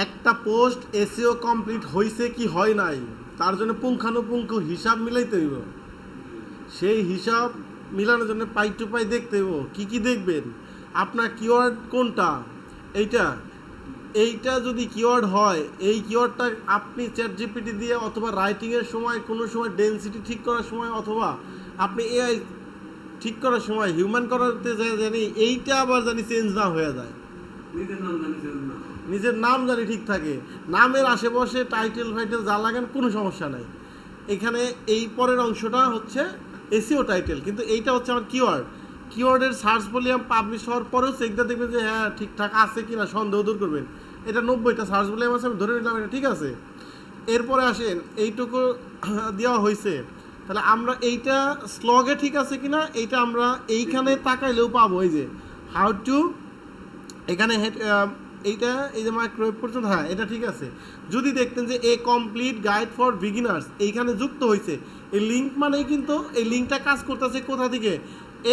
একটা post SEO complete হয়েছে কি হয় নাই তার জন্য পুঙ্খানুপুঙ্খ হিসাব মিলাইতে হইব। সেই হিসাব মিলানোর জন্য পাই টু পাই দেখতে হইব। কী কী দেখবেন? আপনার কিওয়ার্ড কোনটা, এইটা এইটা যদি কিওয়ার্ড হয়, এই কিওয়ার্ডটা আপনি চ্যাট জিপিটি দিয়ে অথবা রাইটিংয়ের সময় কোনো সময় ডেনসিটি ঠিক করার সময় অথবা আপনি এআই ঠিক করার সময় হিউম্যান করাতে জানি এইটা আবার জানি চেঞ্জ না হয়ে যায়। নিজের নাম জানি ঠিক থাকে, নামের আশেপাশে টাইটেল ফাইটেল যা লাগান কোনো সমস্যা নাই। এখানে এই পরের অংশটা হচ্ছে এসইও টাইটেল, কিন্তু এইটা হচ্ছে আমার কিওয়ার্ড। কিওয়ার্ডের সার্চ ভলিউম পাবলিশ হওয়ার পরেও চেকটা দেখবেন যে হ্যাঁ ঠিকঠাক আছে কি না, সন্দেহ দূর করবেন। এটা 90টা সার্চ ভলিউম আছে, আমি ধরে নিলাম এটা ঠিক আছে। এরপরে আসেন এইটুকু দেওয়া হয়েছে, তাহলে আমরা এইটা স্লগে ঠিক আছে কি না এইটা আমরা এইখানে তাকাইলেও পাবো। এই যে হাউ টু, এখানে এইটা এই যে মাইক্রোওয়েভ পর্যন্ত, হ্যাঁ এটা ঠিক আছে। যদি দেখতেন যে এ কমপ্লিট গাইড ফর বিগিনার্স এইখানে যুক্ত হয়েছে, এই লিঙ্ক মানেই কিন্তু এই লিঙ্কটা কাজ করতেছে কোথা থেকে,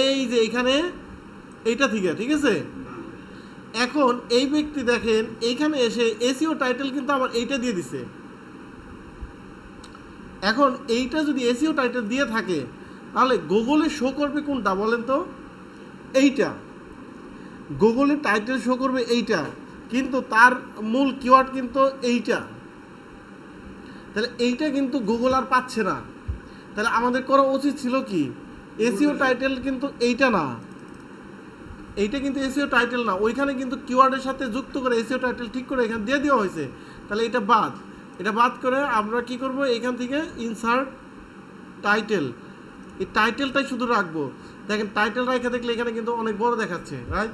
এই যে এইখানে এইটা থেকে, ঠিক আছে। এখন এই ব্যক্তি দেখেন এইখানে এসে এসইও টাইটেল কিন্তু আবার এইটা দিয়ে দিছে। এখন এইটা যদি এসইও টাইটেল দিয়ে থাকে তাহলে গুগলে শো করবে কোনটা বলেন তো? এইটা গুগলে টাইটেল শো করবে এইটা, কিন্তু তার মূল কিওয়ার্ড কিন্তু এইটা। তাহলে এইটা কিন্তু গুগল আর পাচ্ছে না। তাহলে আমাদের করা উচিত ছিল কি, এসইও টাইটেল কিন্তু এইটা না, এইটা কিন্তু এসইও টাইটেল না, ওইখানে কিন্তু কিওয়ার্ডের সাথে যুক্ত করে এসইও টাইটেল ঠিক করে এখানে দিয়ে দেওয়া হয়েছে। তাহলে এটা বাদ, এটা বাদ করে আমরা কি করব, এখান থেকে ইনসার্ট টাইটেল, এই টাইটেলটাই শুধু রাখবো। দেখেন টাইটেল রাখা দেখলে এখানে কিন্তু অনেক বড় দেখাচ্ছে, রাইট?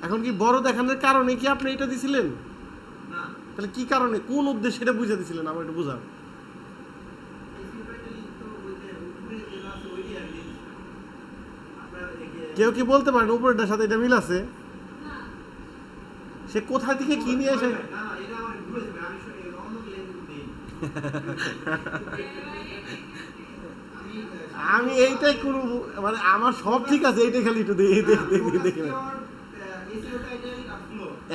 এখন কি বড় দেখানোর কারণে কি আপনি এটা দিছিলেন? তাহলে কি কারণে, কোন উদ্দেশ্যে এটা বুঝে দিছিলেন আমার একটু বুঝান। কেউ কি বলতে পারেন উপরেটার সাথে এটা মিল আছে? সে কোথা থেকে কি নিয়ে এসে আমি এইটাই করব, মানে আমার সব ঠিক আছে, এইটাই খালি একটু দেখে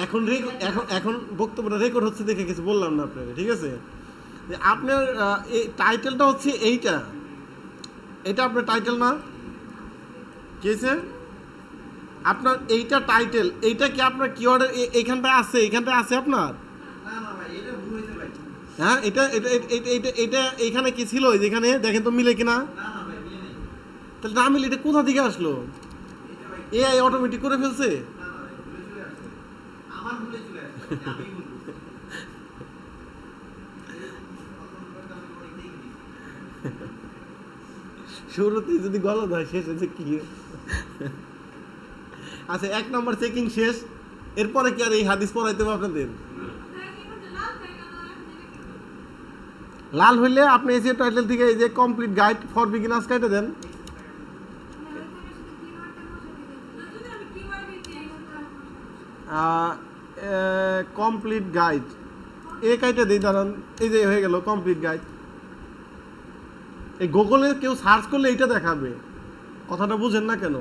এখন এখন বক্তব্যটা রেকর্ড হচ্ছে দেখে কিছু বললাম না আপনাকে, ঠিক আছে। আপনার এই টাইটেলটা হচ্ছে এইটা, এটা আপনার টাইটেল না কেছে আপনার এইটা টাইটেল, এইটা কি আপনার কিওয়ার্ডের এইখানটায় আছে, এইখানটায় আছে আপনার? হ্যাঁ এটা এটা এটা এটা এইখানে কি ছিল, যেখানে দেখেন তো মিলে কিনা? তাহলে না মিলে এটা কোথা থেকে আসলো? এআই অটোমেটিক করে ফেলছে? শুরুতেই যদি গলদ হয় শেষ হয়েছে কি? আচ্ছা, 1 নম্বর চেকিং শেষ, এরপরে কি আর এই হাদিস পড়াইতে হবে আপনাদের? লাল হইলে আপনি এসিও টাইটেল থেকে এই যে কমপ্লিট গাইড ফর বিগিনার্স কেটে দেন। কমপ্লিট গাইড এ কাইটে দিই, দাঁড়ান, এই যে হয়ে গেল কমপ্লিট গাইড। এই গুগলে কেউ সার্চ করলে এইটা দেখাবে, কথাটা বুঝেন না কেন?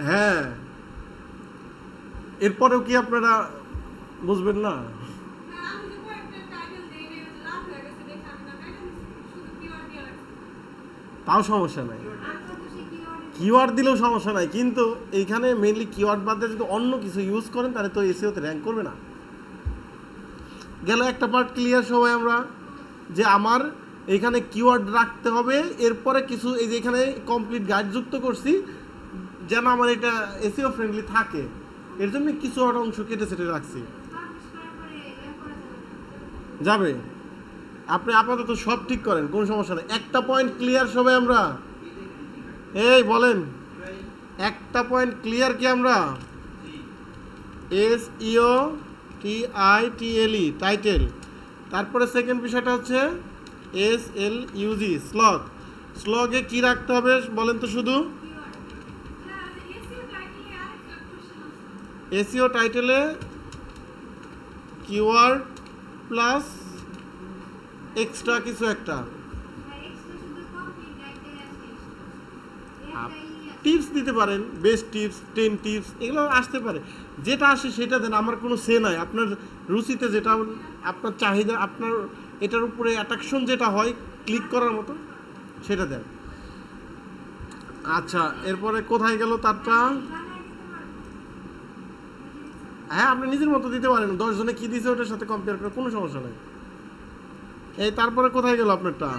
হ্যাঁ, এরপরেও কি আপনারা বুঝবেন না? তাও সমস্যা নাই, কিওয়ার্ড দিলেও সমস্যা নাই, কিন্তু এইখানে মেইনলি কিওয়ার্ড বাদে যদি অন্য কিছু ইউজ করেন তাহলে তো এসইওতে র্যাঙ্ক করবে না। গেল একটা পার্ট ক্লিয়ার সবাই আমরা, যে আমার এইখানে কিওয়ার্ড রাখতে হবে, এরপরে কিছু এই যে এখানে কমপ্লিট গাইড যুক্ত করছি যেন আমার এটা এসইও ফ্রেন্ডলি থাকে, এর জন্য কিছু অংশ কেটে সেটে রাখছি। যাবে, আপনি আপাতত সব ঠিক করেন, কোনো সমস্যা নেই। একটা পয়েন্ট ক্লিয়ার সবাই আমরা, এই বলেন একটা পয়েন্ট ক্লিয়ার কি আমরা? এসইও TITLE টাইটেল, তারপরে সেকেন্ড বিষয়টা হচ্ছে SLUG স্লগ। স্লগে কি রাখতে হবে বলেন তো? শুধু এসইও টাইটেলে কিওয়ার্ড প্লাস এক্সট্রা কিছু একটা, টিপস দিতে পারেন, বেস্ট টিপস, 10 টিপস, এগুলো আসতে পারে। যেটা আসে সেটা দেন, আমার কোনো সে নাই। আপনার রুচিতে যেটা, আপনার চাহিদা, আপনার এটার উপরে অ্যাট্রাকশন যেটা হয় ক্লিক করার মতো, সেটা দেন। আচ্ছা, এরপরে কোথায় গেল তারটা? হ্যাঁ, আপনি নিজের মতো দিতে পারেন, 10 জনে কী দিয়েছে ওটার সাথে কম্পেয়ার করে কোনো সমস্যা নেই। এই তারপরে কোথায় গেল আপনারটা?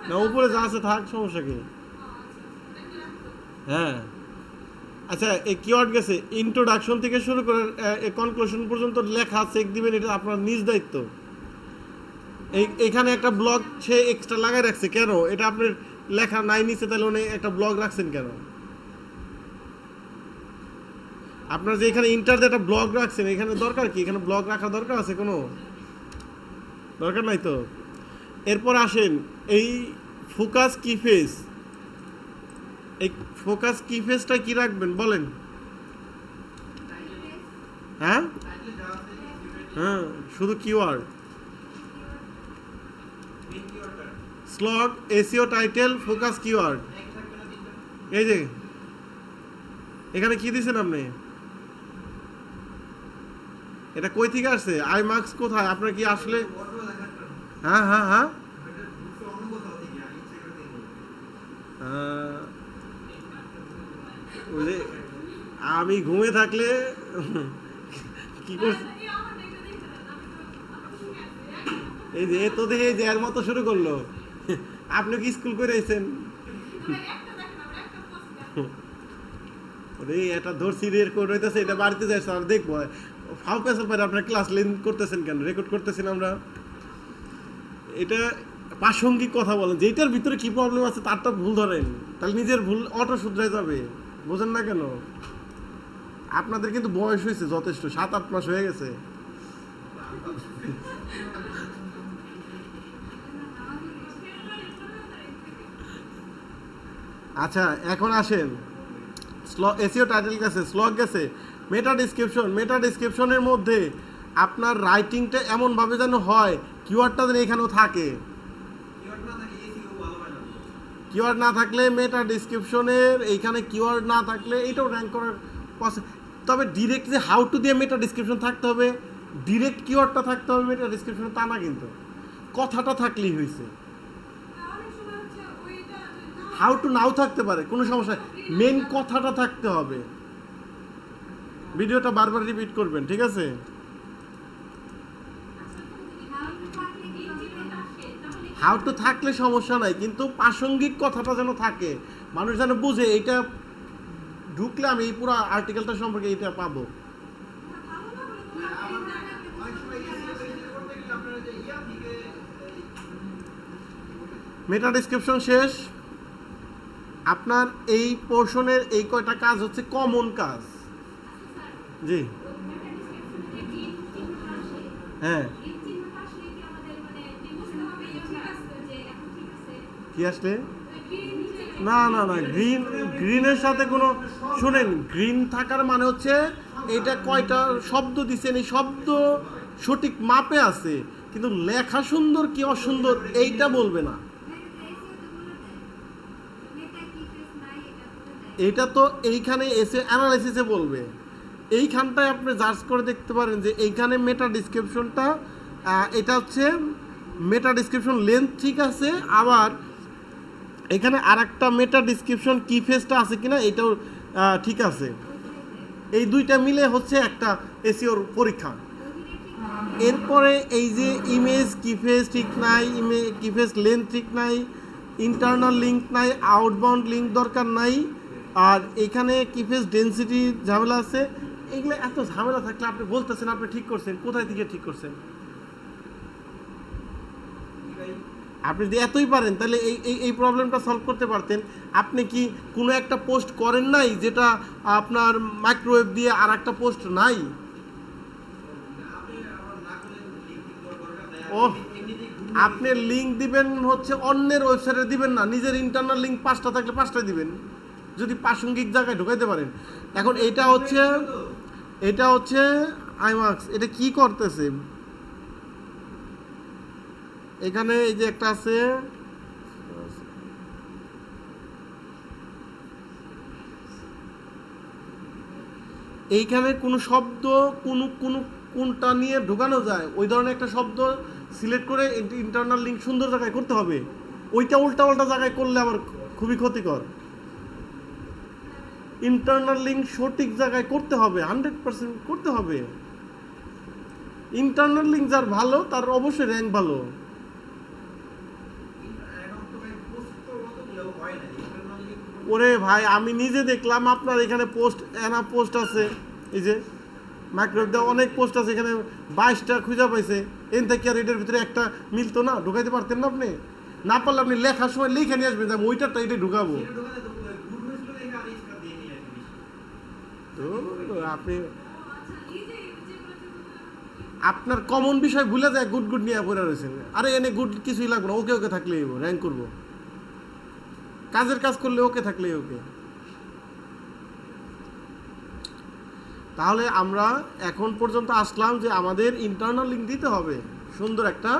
না, উপরে যা আছে থাক, সমস্যা কি? হ্যাঁ। আচ্ছা, এই কিওয়ার্ড গেছে, ইন্ট্রোডাকশন থেকে শুরু করে কনক্লুশন পর্যন্ত লেখা চেক দিবেন, এটা আপনার নিজ দায়িত্ব। এইখানে একটা ব্লগ সে এক্সট্রা লাগাই রাখছে কেন? এটা আপনার লেখা নাই নিচে, তাহলে উনি একটা ব্লগ রাখছেন কেন? আপনার যে এখানে ইন্টার একটা ব্লগ রাখছেন, এখানে দরকার কি? এখানে ব্লগ রাখার দরকার আছে কোনো? দরকার নাই তো। এরপর আসেন এই ফোকাস কি ফেস। এই ফোকাস কি ফেসটা কি রাখবেন বলেন? হ্যাঁ হ্যাঁ, শুধু keyword, slog, SEO title, focus keyword. এই যে এখানে কি দিছেন আপনি? এটা কই থেকে আসছে? আই মার্কস কোথায়? আপনার কি আসলে? হ্যাঁ হ্যাঁ হ্যাঁ, ওই যে আমি ঘুমে থাকলে কি করছি? এই যে তো দেখে যে এর মতো শুরু করলো। আপনি কি স্কুল করে আইছেন? এটা ধরছি রেকর্ড হইতেছে, এটা বাড়িতে যাইছে আর দেখবো ফাও পেছাল পারে। আপনার ক্লাস লেন্থ করতেছেন কেন? রেকর্ড করতেছেন আমরা। এটা প্রাসঙ্গিক কথা বলেন, যেটার ভিতরে কি প্রবলেম আছে তারটা ভুল ধরেন, তাহলে নিজের ভুল অটো শুধরাই যাবে। বোঝেন না কেন? আপনাদের কিন্তু বয়স হয়েছে যথেষ্ট, 7-8 মাস হয়ে গেছে। আচ্ছা, এখন আসেন এসইও টাইটেল গেছে, স্লগ গেছে, মেটা ডিসক্রিপশন। মেটা ডিসক্রিপশনের মধ্যে আপনার রাইটিংটা এমনভাবে যেন হয় কিওয়ার্ডটা যেন এখানেও থাকে। কিওয়ার্ড না থাকলে মেটা ডিসক্রিপশনের এইখানে কিওয়ার্ড না থাকলে এটাও র্যাঙ্ক করার তবে ডিরেক্ট যে হাউ টু দিয়ে মেটা ডিসক্রিপশন থাকতে হবে, ডিরেক্ট কিওয়ার্ডটা থাকতে হবে মেটা ডিসক্রিপশনে, তা না কিন্তু। কথাটা থাকলেই হয়েছে। হাউ টু নাও থাকতে পারে, কোনো সমস্যা, মেন কথাটা থাকতে হবে। ভিডিওটা বারবার রিপিট করবেন, ঠিক আছে? হাউ টু থাকলে সমস্যা নাই, কিন্তু প্রাসঙ্গিক কথাটা যেন থাকে, মানুষ যেন বুঝে এইটা ঢুকলে আমি এই পুরো আর্টিকেলটা সম্পর্কে এটা পাবো। মেটা ডিসক্রিপশন শেষ। আপনার এই পোর্শনের এই কয়টা কাজ হচ্ছে কমন কাজ। জি হ্যাঁ, কি আসলে? না না না, গ্রিনের সাথে কোনো, শুনেন, গ্রিন থাকার মানে হচ্ছে এটা কয়টা শব্দ দিচ্ছেন, এই শব্দ সঠিক মাপে আছে, কিন্তু লেখা সুন্দর কি অসুন্দর এইটা বলবে না। এইটা তো এইখানে এসে অ্যানালাইসিসে বলবে। এইখানটায় আপনি জাজ করে দেখতে পারেন যে এইখানে মেটা ডিসক্রিপশনটা, এটা হচ্ছে মেটা ডিসক্রিপশন লেন্থ ঠিক আছে, আবার এখানে আরেকটা মেটা ডিসক্রিপশন কি ফেসটা আছে কিনা এটাও ঠিক আছে। এই দুইটা মিলে হচ্ছে একটা এসইওর পরীক্ষা। এরপরে এই যে ইমেজ কি ফেস ঠিক নাই, কি ফেস লেন্থ ঠিক নাই, ইন্টারনাল লিঙ্ক নাই, আউটবাউন্ড লিঙ্ক দরকার নাই, আর এখানে কি ফেস ডেনসিটি ঝামেলা আছে। এগুলো এত ঝামেলা থাকলে আপনি বলতেছেন আপনি ঠিক করছেন, কোথায় থেকে ঠিক করছেন? আপনি যদি এতই পারেন তাহলে এই প্রবলেমটা সলভ করতে পারতেন। আপনি কি কোনো একটা পোস্ট করেন নাই যেটা আপনার মাইক্রোওয়েভ দিয়ে আর একটা পোস্ট নাই? ও, আপনি লিঙ্ক দিবেন হচ্ছে অন্যের ওয়েবসাইটে দিবেন না, নিজের ইন্টারনাল লিঙ্ক 5টা থাকলে 5টাই দিবেন, যদি প্রাসঙ্গিক জায়গায় ঢোকাইতে পারেন। এখন এটা হচ্ছে আইমাক্স, এটা কি করতেছে? এখানে এই যে একটা আছে, এইখানে কোনো শব্দ কোনটা নিয়ে ঢোকানো যায় ওই ধরনের একটা শব্দ সিলেক্ট করে ইন্টারনাল লিঙ্ক সুন্দর জায়গায় করতে হবে। ওইটা উল্টা পাল্টা জায়গায় করলে আবার খুবই ক্ষতিকর। ইন্টারনাল লিঙ্ক সঠিক জায়গায় করতে হবে, 100% করতে হবে। ইন্টারনাল লিঙ্ক যার ভালো তার অবশ্যই র্যাঙ্ক ভালো। ওরে ভাই আমি নিজে দেখলাম আপনার এখানে পোস্ট আছে, এই যে মাইক্রোওয়েভ দেওয়া অনেক পোস্ট আছে, এখানে 22টা খুঁজে পাইছে। এন থেকে আর এটার ভিতরে একটা মিলতো না, ঢুকাইতে পারতেন না আপনি? না পারলে আপনি লেখার সময় লিখে নিয়ে আসবেন যে আমি ওইটারটা এটা ঢুকাবো। তো আপনি আপনার কমন বিষয় ভুলে যায় গুড নিয়ে পড়ে রয়েছেন। আরে এনে গুড কিছুই লাগবে না, ওকে থাকলেই র্যাঙ্ক করবো। কাজের কাজ করলে ওকে থাকলেই ওকে। তাহলে আমরা এখন পর্যন্ত আসলাম যে আমাদের ইন্টারনাল লিঙ্ক দিতে হবে, সুন্দর একটা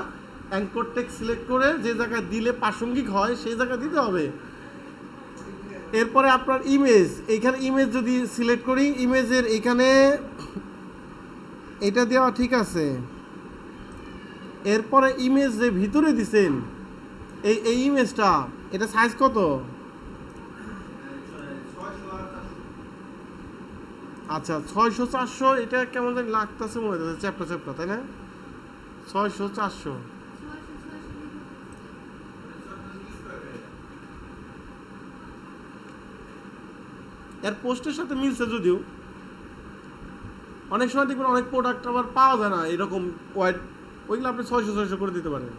অ্যাঙ্কর টেক্সট সিলেক্ট করে যে জায়গায় দিলে প্রাসঙ্গিক হয় সেই জায়গায় দিতে হবে। এরপরে আপনার ইমেজ, এইখানে ইমেজ যদি সিলেক্ট করি, ইমেজের এইখানে এটা দেওয়া ঠিক আছে। এরপরে ইমেজ যে ভিতরে দিছেন এই ইমেজটা, এটা সাইজ কত? আচ্ছা 600-400, এটা কেমন জানি লাগতেছে মনে হচ্ছে চ্যাপ্টা, তাই না? 600-400 এর পোস্টের সাথে মিলছে, যদিও অনেক সময় দেখবেন অনেক প্রোডাক্ট আবার পাওয়া যায় না এরকম ওয়াইড, ওইগুলো আপনি 600-600 করে দিতে পারেন।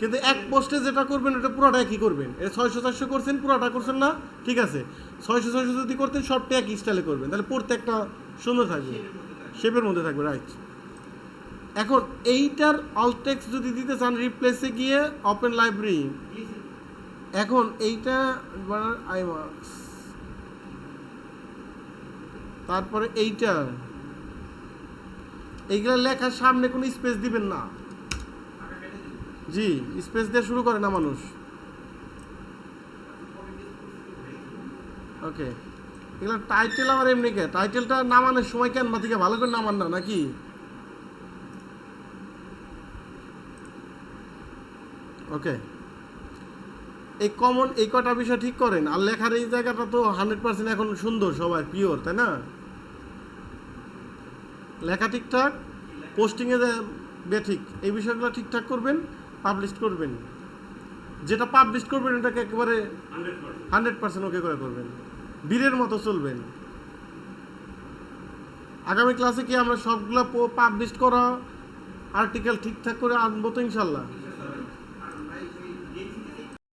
কিন্তু এক পোস্টে যেটা করবেন ওটা পুরোটা একই করবেন। এটা 600-400 করছেন, পুরোটা করছেন না, ঠিক আছে। 600-600 যদি করতেন সবটা একই স্টাইলে করবেন, তাহলে পড়তে একটা সুন্দর থাকবে, শেপের মধ্যে থাকবে, রাইট। এখন এইটার অল টেক্সট যদি দিতে চান, রিপ্লেসে গিয়ে ওপেন লাইব্রেরি, এখন এইটা আইমার্কস, তারপরে এইগুলা লেখার সামনে কোনো স্পেস দিবেন না। জি, স্পেস দিয়ে শুরু করে না মানুষ। ওকে, এগুলো টাইটেল আবার এমনি কে? টাইটেলটা নামানোর সময় কেন থেকে ভালো করে নামান না নাকি? ওকে, এই কটা বিষয় ঠিক করেন। আর লেখার এই জায়গাটা তো 100% এখন সুন্দর, সবাই পিওর, তাই না? লেখা ঠিকঠাক, পোস্টিংয়ে ঠিক, এই বিষয়গুলো ঠিকঠাক করবেন, পাবলিশ করবেন। যেটা পাবলিশ করবেন এটাকে একেবারে 100% ওকে করে করবেন, বীরের মতো চলবেন। আগামী ক্লাসে কি আমরা সবগুলো পাবলিশ করা আর্টিকেল ঠিকঠাক করে আনবো তো ইনশাল্লাহ।